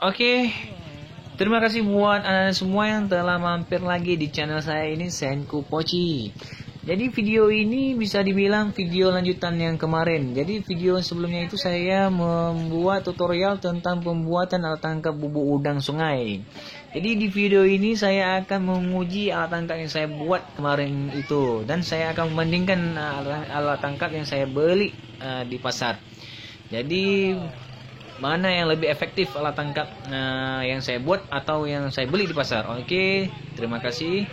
Oke, terima kasih buat semua yang telah mampir lagi di channel saya ini, Senku Poci. Jadi video ini bisa dibilang video lanjutan yang kemarin. Jadi video sebelumnya itu saya membuat tutorial tentang pembuatan alat tangkap bubuk udang sungai. Jadi di video ini saya akan menguji alat tangkap yang saya buat kemarin itu, dan saya akan membandingkan alat tangkap yang saya beli di pasar. Jadi mana yang lebih efektif alat tangkap yang saya buat atau yang saya beli di pasar. Oke, terima kasih.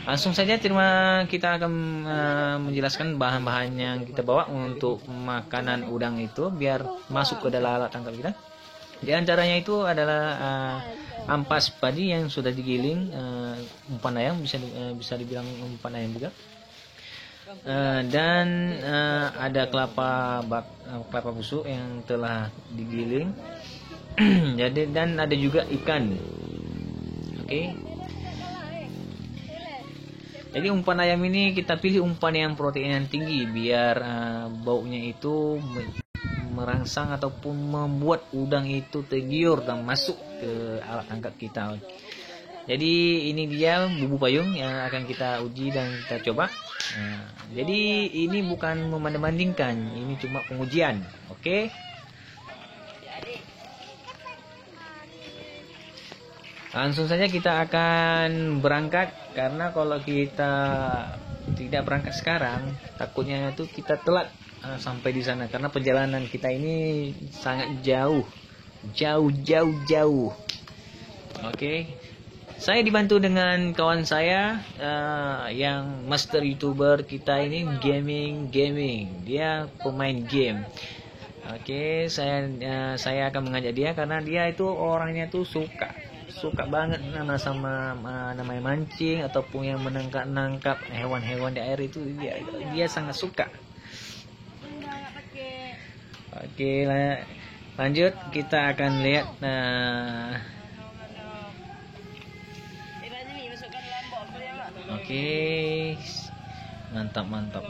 Langsung saja kita akan menjelaskan bahan-bahan yang kita bawa untuk makanan udang itu biar masuk ke dalam alat tangkap kita. Di antaranya itu adalah ampas padi yang sudah digiling, umpan ayam, bisa dibilang umpan ayam juga. Dan ada kelapa busuk yang telah digiling. Jadi, dan ada juga ikan. Oke. Jadi umpan ayam ini kita pilih umpan yang protein yang tinggi biar baunya itu merangsang ataupun membuat udang itu tergiur dan masuk ke alat tangkap kita. Jadi ini dia bumbu payung yang akan kita uji dan kita coba. Jadi ini bukan membanding-bandingkan, ini cuma pengujian. Oke. Langsung saja kita akan berangkat, karena kalau kita tidak berangkat sekarang takutnya itu kita telat sampai di sana, karena perjalanan kita ini sangat jauh. Oke. Saya dibantu dengan kawan saya yang master YouTuber kita ini, gaming. Dia pemain game. Oke, saya akan mengajak dia karena dia itu orangnya tuh suka banget sama namanya mancing ataupun yang menangkap hewan-hewan di air itu, dia sangat suka. Oke, lanjut kita akan lihat. Oke, mantap.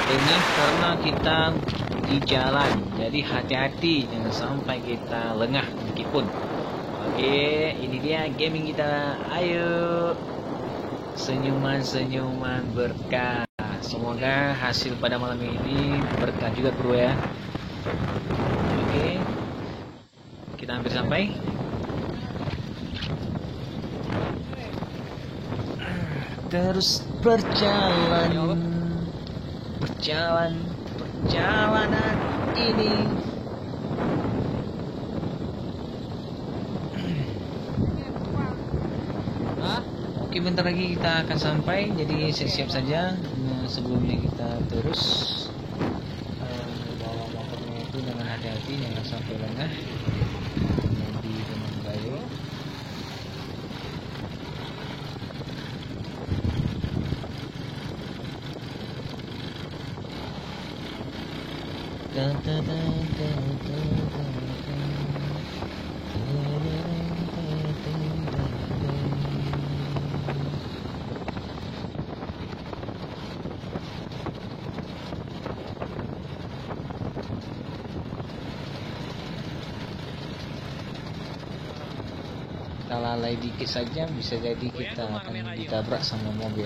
Ini karena kita di jalan, jadi hati-hati jangan sampai kita lengah meskipun. Oke, ini dia gaming kita. Ayo, senyuman berkah. Semoga hasil pada malam ini berkah juga bro ya. Oke, kita hampir sampai. Terus perjalanan ini. Oke, bentar lagi kita akan sampai, jadi siap saja. Sebelumnya kita terus bawa motornya itu dengan hati-hati, jangan sampai lengah. Jadi dengan baik. Kita lalai dikit saja, bisa jadi kita akan ditabrak sama mobil.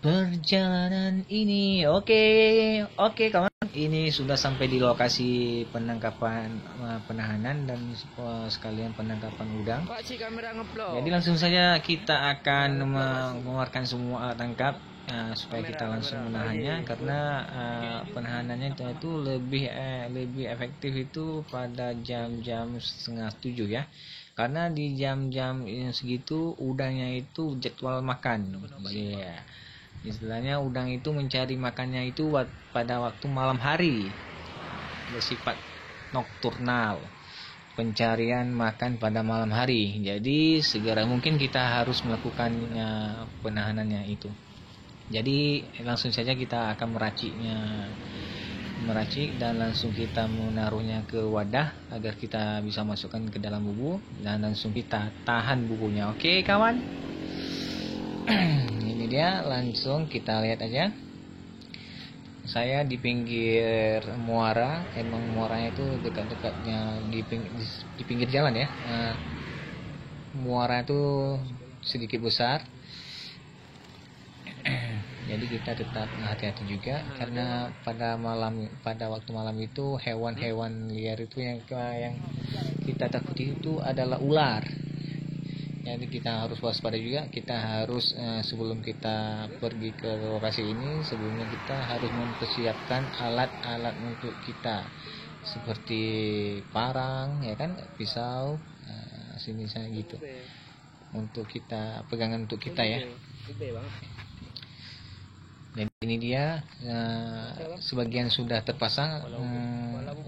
Perjalanan ini, oke kawan, ini sudah sampai di lokasi penangkapan penahanan dan sekalian penangkapan udang. Jadi langsung saja kita akan mengeluarkan semua alat tangkap supaya kita langsung menahannya, karena penahanannya itu lebih efektif itu pada jam-jam 6:30 ya. karena di jam-jam segitu udangnya itu jadwal makan. Iya, istilahnya udang itu mencari makannya itu pada waktu malam hari, bersifat nokturnal, pencarian makan pada malam hari. Jadi segera mungkin kita harus melakukan penahanannya itu. Jadi langsung saja kita akan meracik dan langsung kita menaruhnya ke wadah agar kita bisa masukkan ke dalam bubu dan langsung kita tahan bubunya. Oke kawan, ini dia, langsung kita lihat aja. Saya di pinggir muara, emang muaranya itu dekat-dekatnya di pinggir jalan ya. Muara itu sedikit besar, jadi kita tetap hati-hati juga karena pada waktu malam itu hewan-hewan liar itu yang kita takuti itu adalah ular. Jadi kita harus waspada juga. Kita harus sebelum kita pergi ke lokasi ini, sebelumnya kita harus mempersiapkan alat-alat untuk kita seperti parang, ya kan, pisau, sini sana gitu, untuk kita pegangan untuk kita ya. Dan ini dia, sebagian sudah terpasang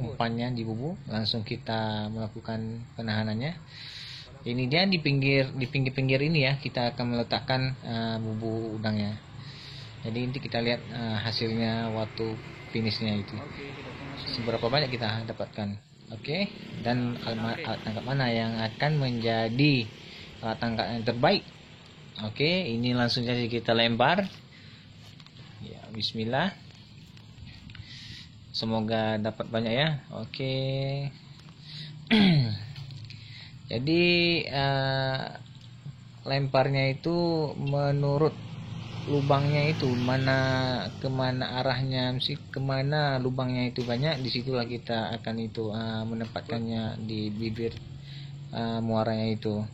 umpannya di bubu, langsung kita melakukan penahanannya. Ini dia di pinggir ini ya, kita akan meletakkan bubu udangnya. Jadi nanti kita lihat hasilnya waktu finishnya itu, seberapa banyak kita dapatkan. Oke, dan alat tangkap mana yang akan menjadi alat tangkap yang terbaik. Oke, ini langsung saja kita lempar. Ya, bismillah. Semoga dapat banyak ya. Oke. Jadi lemparnya itu menurut lubangnya itu kemana arahnya, kemana lubangnya itu banyak, disitulah kita akan itu menempatkannya di bibir muaranya itu.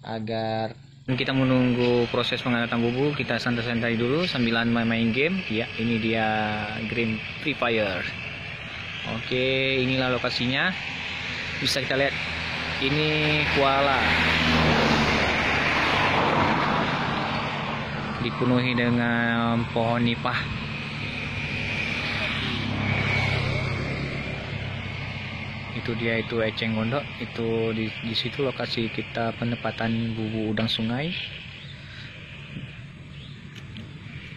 Agar kita menunggu proses pengangkatan bubu, kita santai-santai dulu sambilan main game. Ya, ini dia Game Free Fire. Oke, inilah lokasinya, bisa kita lihat. Ini kuala dipenuhi dengan pohon nipah. Itu dia, itu eceng gondok. Itu di situ lokasi kita penempatan bubu udang sungai.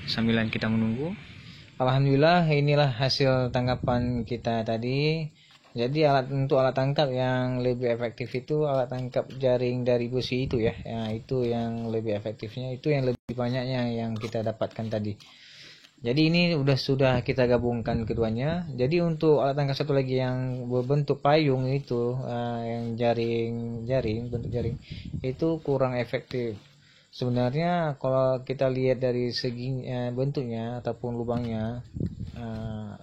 Sambilan kita menunggu. Alhamdulillah, inilah hasil tangkapan kita tadi. Jadi untuk alat tangkap yang lebih efektif itu alat tangkap jaring dari besi itu ya. Itu yang lebih efektifnya, itu yang lebih banyaknya yang kita dapatkan tadi. Jadi ini sudah kita gabungkan keduanya. Jadi untuk alat tangkap satu lagi yang berbentuk payung itu, yang bentuk jaring itu kurang efektif. Sebenarnya kalau kita lihat dari segi bentuknya ataupun lubangnya,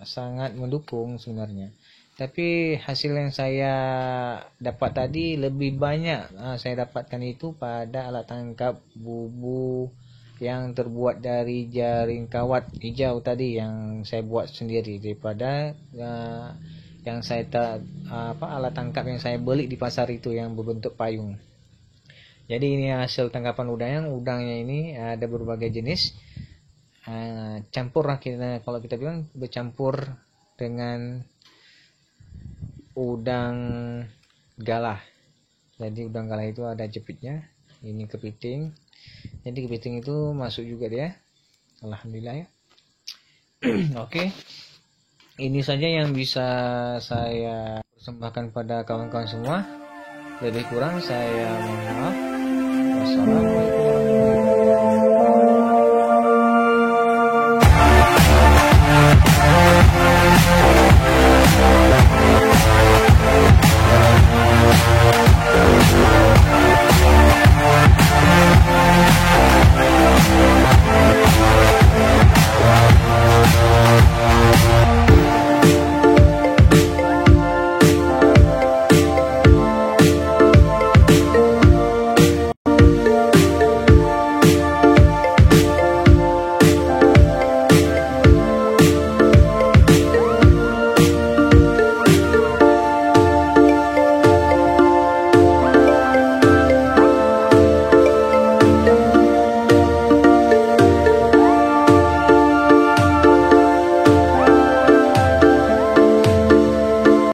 sangat mendukung sebenarnya. Tapi hasil yang saya dapat tadi lebih banyak saya dapatkan itu pada alat tangkap bubu yang terbuat dari jaring kawat hijau tadi, yang saya buat sendiri, daripada yang alat tangkap yang saya beli di pasar itu yang berbentuk payung. Jadi ini hasil tangkapan udangnya ini ada berbagai jenis, campur lah kalau kita bilang, bercampur dengan udang galah. Jadi udang galah itu ada jepitnya, ini kepiting. Jadi kepiting itu masuk juga dia. Alhamdulillah ya. Oke. Ini saja yang bisa saya persembahkan pada kawan-kawan semua. Lebih kurang saya mohon maaf. Wassalam.